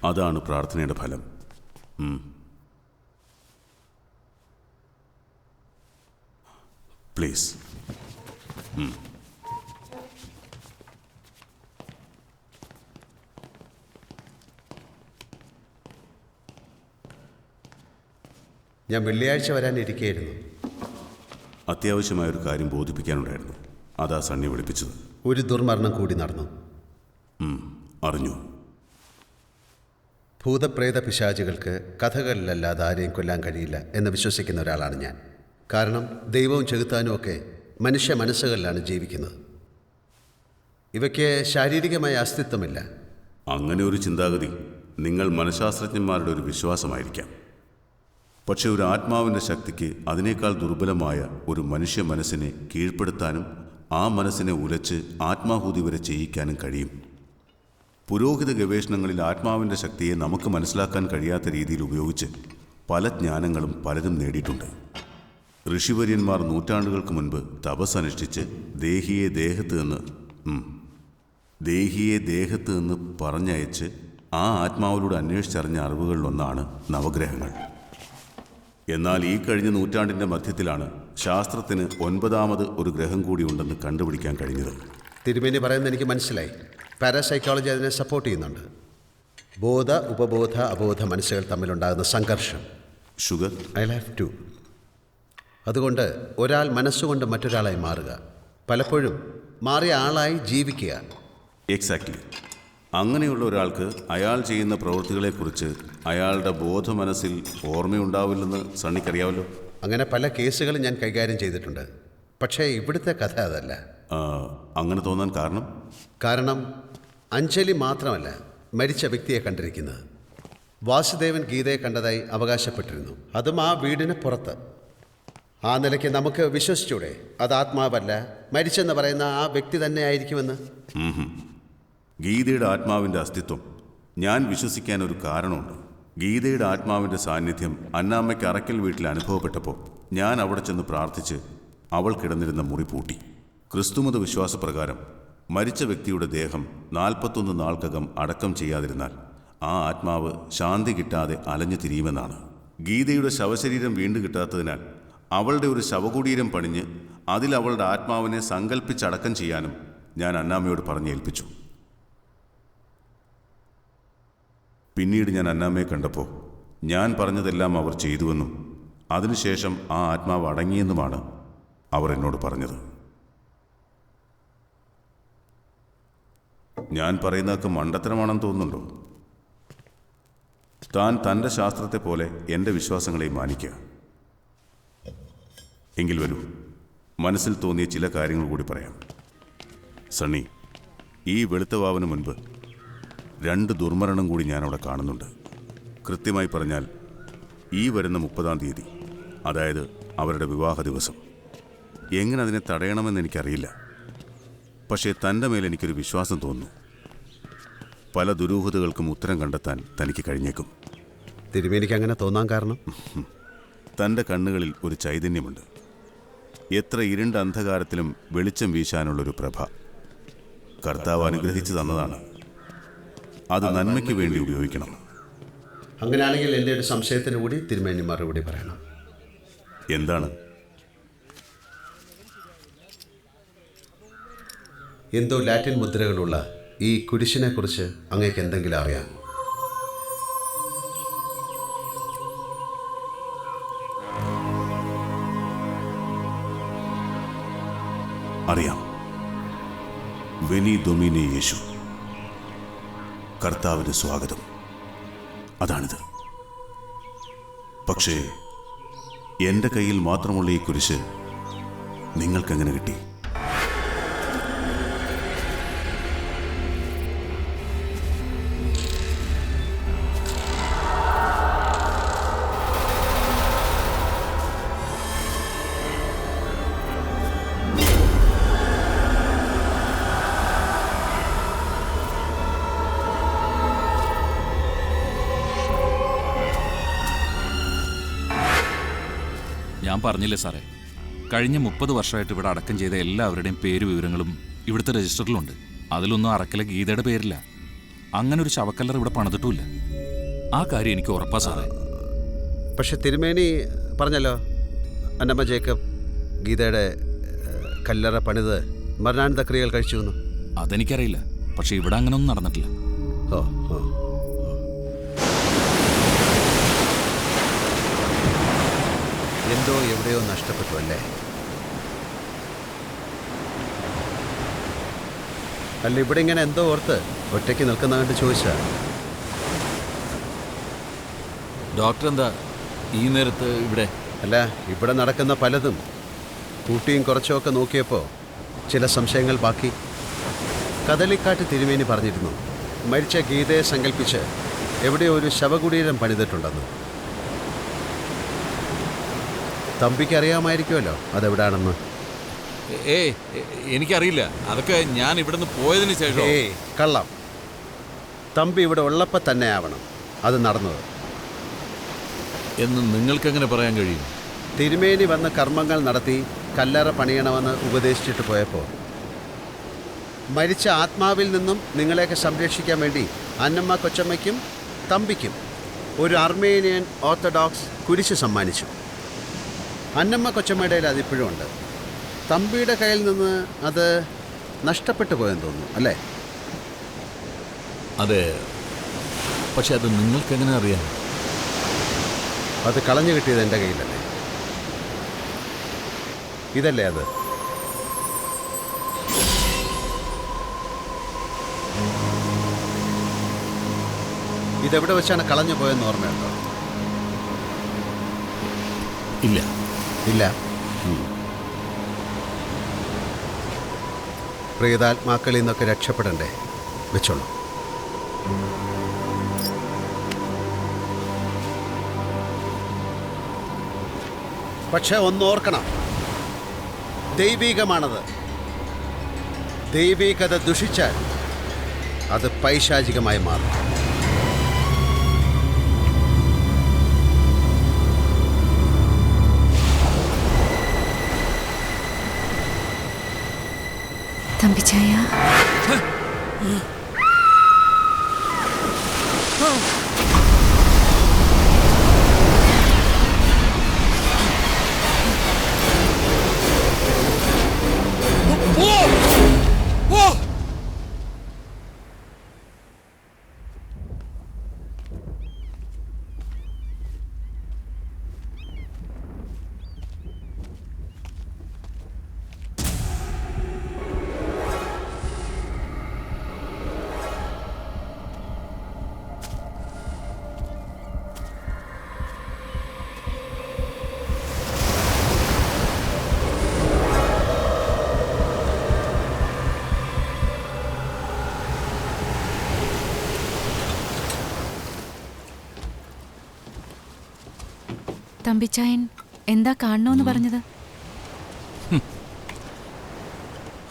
അതാണ് പ്രാർത്ഥനയുടെ ഫലം. പ്ലീസ്. ഞാൻ വെള്ളിയാഴ്ച വരാനിരിക്കുകയായിരുന്നു. അത്യാവശ്യമായൊരു കാര്യം ബോധിപ്പിക്കാനുണ്ടായിരുന്നു. അതാ സണ്ണി വിളിപ്പിച്ചത്. ഒരു ദുർമരണം കൂടി നടന്നു. അറിഞ്ഞു. ഭൂതപ്രേത പിശാചുകൾക്ക് കഥകളിലല്ലാതെ ആരെയും കൊല്ലാൻ കഴിയില്ല എന്ന് വിശ്വസിക്കുന്ന ഒരാളാണ് ഞാൻ. കാരണം ദൈവവും ചെകുത്താനും ഒക്കെ മനുഷ്യ മനസ്സുകളിലാണ് ജീവിക്കുന്നത്. ഇവയ്ക്ക് ശാരീരികമായ അസ്തിത്വമില്ല. അങ്ങനെ ഒരു ചിന്താഗതി നിങ്ങൾ മനഃശാസ്ത്രജ്ഞന്മാരുടെ ഒരു വിശ്വാസമായിരിക്കാം. പക്ഷെ ഒരു ആത്മാവിൻ്റെ ശക്തിക്ക് അതിനേക്കാൾ ദുർബലമായ ഒരു മനുഷ്യ മനസ്സിനെ കീഴ്പ്പെടുത്താനും ആ മനസ്സിനെ ഉലച്ച് ആത്മാഹൂതി വരെ ചെയ്യിക്കാനും കഴിയും. പുരോഹിത ഗവേഷണങ്ങളിൽ ആത്മാവിൻ്റെ ശക്തിയെ നമുക്ക് മനസ്സിലാക്കാൻ കഴിയാത്ത രീതിയിൽ ഉപയോഗിച്ച് പല ജ്ഞാനങ്ങളും പലരും നേടിയിട്ടുണ്ട്. ഋഷിവര്യന്മാർ നൂറ്റാണ്ടുകൾക്ക് മുൻപ് തപസ് അനുഷ്ഠിച്ച് ദേഹിയെ ദേഹത്ത് നിന്ന് പറഞ്ഞയച്ച് ആ ആത്മാവിലൂടെ അന്വേഷിച്ചറിഞ്ഞ അറിവുകളിലൊന്നാണ് നവഗ്രഹങ്ങൾ. എന്നാൽ ഈ കഴിഞ്ഞ നൂറ്റാണ്ടിൻ്റെ മധ്യത്തിലാണ് ശാസ്ത്രത്തിന് 9ാമത് ഒരു ഗ്രഹം കൂടി ഉണ്ടെന്ന് കണ്ടുപിടിക്കാൻ കഴിഞ്ഞത്. തിരുമേനി പറയുന്നത് എനിക്ക് മനസ്സിലായി. പാരാസൈക്കോളജി അതിനെ സപ്പോർട്ട് ചെയ്യുന്നുണ്ട്. ബോധ, ഉപബോധ, അബോധ മനസ്സുകൾ തമ്മിലുണ്ടാകുന്ന സംഘർഷം. Sugar I have to. അതുകൊണ്ട് ഒരാൾ മനസ്സുകൊണ്ട് മറ്റൊരാളായി മാറുക, പലപ്പോഴും മാറിയ ആളായി ജീവിക്കുക. എക്സാക്ട്ലി. അങ്ങനെയുള്ള ഒരാൾക്ക് അയാൾ ചെയ്യുന്ന പ്രവൃത്തികളെക്കുറിച്ച് അയാളുടെ ബോധമനസ്സിൽ ഓർമ്മയുണ്ടാവില്ലെന്ന് സണ്ണിക്കറിയാമല്ലോ. അങ്ങനെ പല കേസുകളും ഞാൻ കൈകാര്യം ചെയ്തിട്ടുണ്ട്. പക്ഷേ ഇവിടുത്തെ കഥ അതല്ല. അങ്ങനെ തോന്നാൻ കാരണം അഞ്ജലി മാത്രമല്ല മരിച്ച വ്യക്തിയെ കണ്ടിരിക്കുന്നത്. വാസുദേവൻ ഗീതയെ കണ്ടതായി അവകാശപ്പെട്ടിരുന്നു, അതും ആ വീടിന് പുറത്ത്. ആ നിലയ്ക്ക് നമുക്ക് വിശ്വസിച്ചൂടെ അത് ആത്മാവല്ല, മരിച്ചെന്ന് പറയുന്ന ആ വ്യക്തി തന്നെ ആയിരിക്കുമെന്ന്? ഗീതയുടെ ആത്മാവിൻ്റെ അസ്തിത്വം ഞാൻ വിശ്വസിക്കാൻ ഒരു കാരണമുണ്ട്. ഗീതയുടെ ആത്മാവിൻ്റെ സാന്നിധ്യം അന്നാമ്മയ്ക്ക് അറക്കൽ വീട്ടിൽ അനുഭവപ്പെട്ടപ്പോൾ ഞാൻ അവിടെ ചെന്ന് പ്രാർത്ഥിച്ച് അവൾ കിടന്നിരുന്ന മുറി പൂട്ടി. ക്രിസ്തുമത വിശ്വാസപ്രകാരം മരിച്ച വ്യക്തിയുടെ ദേഹം 41 നാൾക്കകം അടക്കം ചെയ്യാതിരുന്നാൽ ആ ആത്മാവ് ശാന്തി കിട്ടാതെ അലഞ്ഞു തിരിയുമെന്നാണ്. ഗീതയുടെ ശവശരീരം വീണ്ടും കിട്ടാത്തതിനാൽ അവളുടെ ഒരു ശവകുടീരം പണിഞ്ഞ് അതിൽ അവളുടെ ആത്മാവിനെ സങ്കല്പിച്ചടക്കം ചെയ്യാനും ഞാൻ അന്നാമ്മയോട് പറഞ്ഞേൽപ്പിച്ചു. പിന്നീട് ഞാൻ അന്നാമ്മയെ കണ്ടപ്പോൾ ഞാൻ പറഞ്ഞതെല്ലാം അവർ ചെയ്തുവെന്നും അതിനുശേഷം ആ ആത്മാവ് അടങ്ങിയെന്നുമാണ് അവർ എന്നോട് പറഞ്ഞത്. ഞാൻ പറയുന്നതൊക്കെ മണ്ടത്തരമാണെന്ന് തോന്നുന്നുണ്ടോ? താൻ തൻ്റെ ശാസ്ത്രത്തെ പോലെ എൻ്റെ വിശ്വാസങ്ങളെ മാനിക്കുക. എങ്കിൽ വരൂ, മനസ്സിൽ തോന്നിയ ചില കാര്യങ്ങൾ കൂടി പറയാം. സണ്ണി, ഈ വെളുത്തവാവിന് മുൻപ് 2 ദുർമരണം കൂടി ഞാനവിടെ കാണുന്നുണ്ട്. കൃത്യമായി പറഞ്ഞാൽ ഈ വരുന്ന 30-ാം തീയതി, അതായത് അവരുടെ വിവാഹ ദിവസം. എങ്ങനെ അതിനെ തടയണമെന്ന് എനിക്കറിയില്ല. പക്ഷേ തൻ്റെ മേൽ എനിക്കൊരു വിശ്വാസം തോന്നുന്നു. പല ദുരൂഹതകൾക്കും ഉത്തരം കണ്ടെത്താൻ തനിക്ക് കഴിഞ്ഞേക്കും. തിരുമേനിക്ക് അങ്ങനെ തോന്നാൻ കാരണം? തൻ്റെ കണ്ണുകളിൽ ഒരു ചൈതന്യമുണ്ട്. എത്ര ഇരുണ്ട അന്ധകാരത്തിലും വെളിച്ചം വീശാനുള്ളൊരു പ്രഭ കർത്താവ് അനുഗ്രഹിച്ചു തന്നതാണ്. അത് നന്മയ്ക്ക് വേണ്ടി ഉപയോഗിക്കണം. അങ്ങനെയാണെങ്കിൽ എൻ്റെ ഒരു സംശയത്തിന് കൂടി തിരുമേനി മറുപടി പറയണം. എന്താണ്? എന്തോ ലാറ്റിൻ മുദ്രകളുള്ള ഈ കുരിശിനെ കുറിച്ച് അങ്ങേക്ക് എന്തെങ്കിലും അറിയാം? അറിയാം. വെനി ദൊമിനെ യേശു, കർത്താവിന് സ്വാഗതം. അതാണിത്. പക്ഷേ എൻ്റെ കയ്യിൽ മാത്രമുള്ള ഈ കുരിശ് നിങ്ങൾക്കെങ്ങനെ കിട്ടി? ഞാൻ പറഞ്ഞില്ലേ സാറേ, കഴിഞ്ഞ 30 വർഷമായിട്ട് ഇവിടെ അടക്കം ചെയ്ത എല്ലാവരുടെയും പേര് വിവരങ്ങളും ഇവിടുത്തെ രജിസ്റ്ററിലുണ്ട്. അതിലൊന്നും അറക്കലെ ഗീതയുടെ പേരില്ല. അങ്ങനെ ഒരു ശവക്കല്ലർ ഇവിടെ പണിതിട്ടുമില്ല. ആ കാര്യം എനിക്ക് ഉറപ്പാ സാറേ. പക്ഷെ തിരുമേനി പറഞ്ഞല്ലോ, അന്നമ്മ ജേക്കബ് ഗീതയുടെ കല്ലറ പണിത് മരണാനന്ത ക്രിയകൾ കഴിച്ചു എന്ന്. അതെനിക്കറിയില്ല, പക്ഷെ ഇവിടെ അങ്ങനെയൊന്നും നടന്നിട്ടില്ല. ഓ ഓ എന്തോ എവിടെയോ നഷ്ടപ്പെട്ടു അല്ലേ? അല്ല, ഇവിടെ ഇങ്ങനെ എന്തോ ഓർത്ത് ഒറ്റയ്ക്ക് നിൽക്കുന്ന കണ്ട് ചോദിച്ചാ. ഡോക്ടർ എന്താ ഈ നേരത്ത് ഇവിടെ? അല്ല, ഇവിടെ നടക്കുന്ന പലതും കൂട്ടിയും കുറച്ചുമൊക്കെ നോക്കിയപ്പോൾ ചില സംശയങ്ങൾ ബാക്കി. കദളിക്കാട്ട് തിരുമേനി പറഞ്ഞിരുന്നു മരിച്ച ഗീതയെ സങ്കല്പിച്ച് എവിടെയോ ഒരു ശവകുടീരം പണിതിട്ടുണ്ടെന്ന്. തമ്പിക്ക് അറിയാമായിരിക്കുമല്ലോ അതെവിടാണെന്ന്. എനിക്കറിയില്ല. അതൊക്കെ ഞാൻ ഇവിടുന്ന് പോയതിന് ശേഷം. കള്ളം. തമ്പി ഇവിടെ ഉള്ളപ്പോൾ തന്നെ ആവണം അത് നടന്നത് എന്ന് നിങ്ങൾക്കെങ്ങനെ പറയാൻ കഴിയും? തിരുമേനി വന്ന് കർമ്മങ്ങൾ നടത്തി കല്ലറ പണിയണമെന്ന് ഉപദേശിച്ചിട്ട് പോയപ്പോൾ മരിച്ച ആത്മാവിൽ നിന്നും നിങ്ങളെയൊക്കെ സംരക്ഷിക്കാൻ വേണ്ടി അന്നമ്മ കൊച്ചമ്മയ്ക്കും തമ്പിക്കും ഒരു അർമേനിയൻ ഓർത്തഡോക്സ് കുരിശ് സമ്മാനിച്ചു. അന്നമ്മ കൊച്ചമ്മയുടെ കയ്യിൽ അതിപ്പോഴും ഉണ്ട്. തമ്പിയുടെ കയ്യിൽ നിന്ന് അത് നഷ്ടപ്പെട്ടു പോയെന്ന് തോന്നുന്നു അല്ലേ? അതെ, പക്ഷെ അത് നിങ്ങൾക്കെങ്ങനെ അറിയാം? അത് കളഞ്ഞു കിട്ടിയത് എൻ്റെ കയ്യിലല്ലേ? ഇതല്ലേ അത്? ഇതെവിടെ വെച്ചാണ് കളഞ്ഞു പോയെന്ന് ഓർമ്മയുണ്ടോ? ഇല്ല. ഇല്ല. പ്രിയതാത്മാക്കളിൽ നിന്നൊക്കെ രക്ഷപ്പെടണ്ടേ? വെച്ചോളൂ. പക്ഷെ ഒന്നോർക്കണം, ദൈവികമാണത്. ദൈവികത ദുഷിച്ചാൽ അത് പൈശാചികമായി മാറും. തമ്പിച്ചായ, തമ്പിച്ചായൻ എന്താ കാണണോന്ന് പറഞ്ഞത്?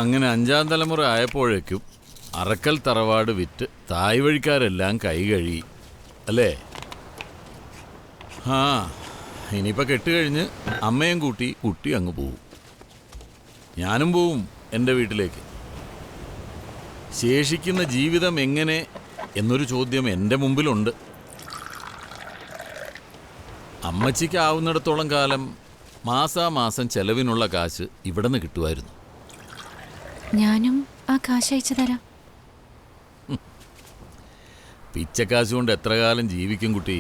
അങ്ങനെ 5-ാം തലമുറ ആയപ്പോഴേക്കും അറക്കൽ തറവാട് വിറ്റ് തായ് വഴിക്കാരെല്ലാം കൈ കഴുകി അല്ലേ? ആ, ഇനിയിപ്പോൾ കെട്ടുകഴിഞ്ഞ് അമ്മയും കൂട്ടി കുട്ടി അങ്ങ് പോവും. ഞാനും പോവും എൻ്റെ വീട്ടിലേക്ക്. ശേഷിക്കുന്ന ജീവിതം എങ്ങനെ എന്നൊരു ചോദ്യം എൻ്റെ മുമ്പിലുണ്ട്. അമ്മച്ചിക്ക് ആവുന്നിടത്തോളം കാലം മാസാമാസം ചെലവിനുള്ള കാശ് ഇവിടെ നിന്ന് കിട്ടുമായിരുന്നു. ഞാനും ആ കാശ് അയച്ചു തരാം. പിച്ചക്കാശ് കൊണ്ട് എത്ര കാലം ജീവിക്കും കുട്ടി?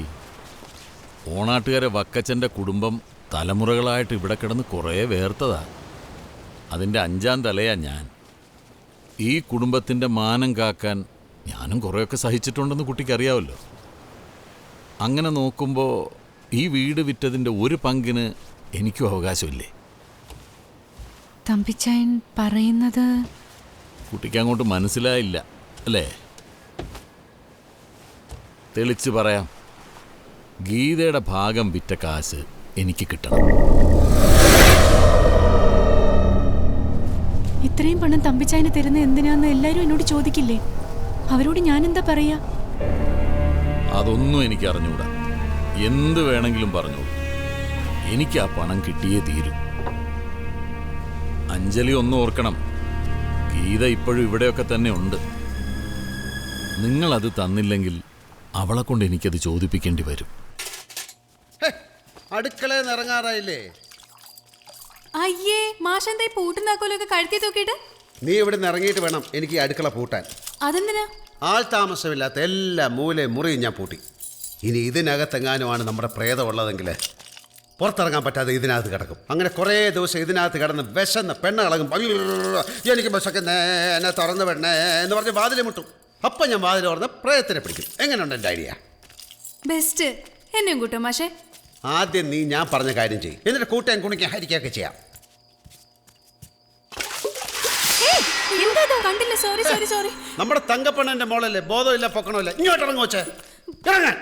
ഓണാട്ടുകാരെ വക്കച്ചൻ്റെ കുടുംബം തലമുറകളായിട്ട് ഇവിടെ കിടന്ന് കുറേ വേർത്തതാ. അതിൻ്റെ 5-ാം തലയാ ഞാൻ. ഈ കുടുംബത്തിൻ്റെ മാനം കാക്കാൻ ഞാനും കുറേയൊക്കെ സഹിച്ചിട്ടുണ്ടെന്ന് കുട്ടിക്കറിയാമല്ലോ. അങ്ങനെ നോക്കുമ്പോൾ ഈ വീട് വിറ്റതിൻ്റെ ഒരു പങ്കിന് എനിക്കും അവകാശമില്ലേ? തമ്പിച്ചായൻ പറയുന്നത് കുട്ടിക്ക് അങ്ങോട്ട് മനസ്സിലായില്ല അല്ലേ? തെളിച്ച് പറയാം, ഗീതയുടെ ഭാഗം വിറ്റ കാശ് എനിക്ക് കിട്ടണം. ഇത്രയും പണം തമ്പിച്ചായന് തരുന്ന എന്തിനാന്ന് എല്ലാവരും എന്നോട് ചോദിക്കില്ലേ? അവരോട് ഞാനെന്താ പറയാ? അതൊന്നും എനിക്ക് അറിഞ്ഞൂടാ. എന്ത് വേണമെങ്കിലും പറഞ്ഞോളൂ, എനിക്ക് ആ പണം കിട്ടിയേ തീരും. അഞ്ജലി ഒന്നും ഓർക്കണം, ഗീത ഇപ്പോഴും ഇവിടെയൊക്കെ തന്നെ ഉണ്ട്. നിങ്ങളത് തന്നില്ലെങ്കിൽ അവളെ കൊണ്ട് എനിക്കത് ചോദിപ്പിക്കേണ്ടി വരും. അടുക്കളയിൽ നിന്ന് ഇറങ്ങാറായില്ലേ? അയ്യേ മാഷെന്താ ഈ പൂട്ടും താക്കോലൊക്കെ കഴുത്തി തൂക്കിയിട്ട്? നീ ഇവിടെ നിന്ന് ഇറങ്ങിയിട്ട് വേണം എനിക്ക് ഈ അടുക്കള പൂട്ടാൻ. അതെന്തിനാ? ആൾ താമസമില്ലാത്ത എല്ലാ മൂലയും മുറിയും ഞാൻ പൂട്ടി. ഇനി ഇതിനകത്തെങ്ങാനുമാണ് നമ്മുടെ പ്രേതമുള്ളതെങ്കിൽ പുറത്തിറങ്ങാൻ പറ്റാതെ ഇതിനകത്ത് കിടക്കും. അങ്ങനെ കുറേ ദിവസം ഇതിനകത്ത് കിടന്ന് വിശന്ന് പെണ്ണ് കളകും. എനിക്ക് വിശക്കുന്നേ, എന്നെ തുറന്ന് പെണ്ണേ എന്ന് പറഞ്ഞ് വാതിൽ മുട്ടും. അപ്പം ഞാൻ വാതിൽ തുറന്ന് പ്രേതത്തിനെ പിടിക്കും. എങ്ങനെയുണ്ട് എൻ്റെ ഐഡിയ? ബെസ്റ്റ്. എന്നെയും കൂട്ടോ മാഷേ? ആദ്യം നീ ഞാൻ പറഞ്ഞ കാര്യം ചെയ്യും, എന്നിട്ട് കൂട്ടാൻ കുണിക്കാൻ ഹരിക്കൊക്കെ ചെയ്യാം. കണ്ടില്ല, സോറി സോറി സോറി. നമ്മുടെ തങ്കപ്പണ്ണന്റെ മോളല്ലേ, ബോധമില്ല പൊക്കണമില്ല. ഇങ്ങോട്ട് ഇറങ്ങുവച്ചേ, ഇറങ്ങാൻ.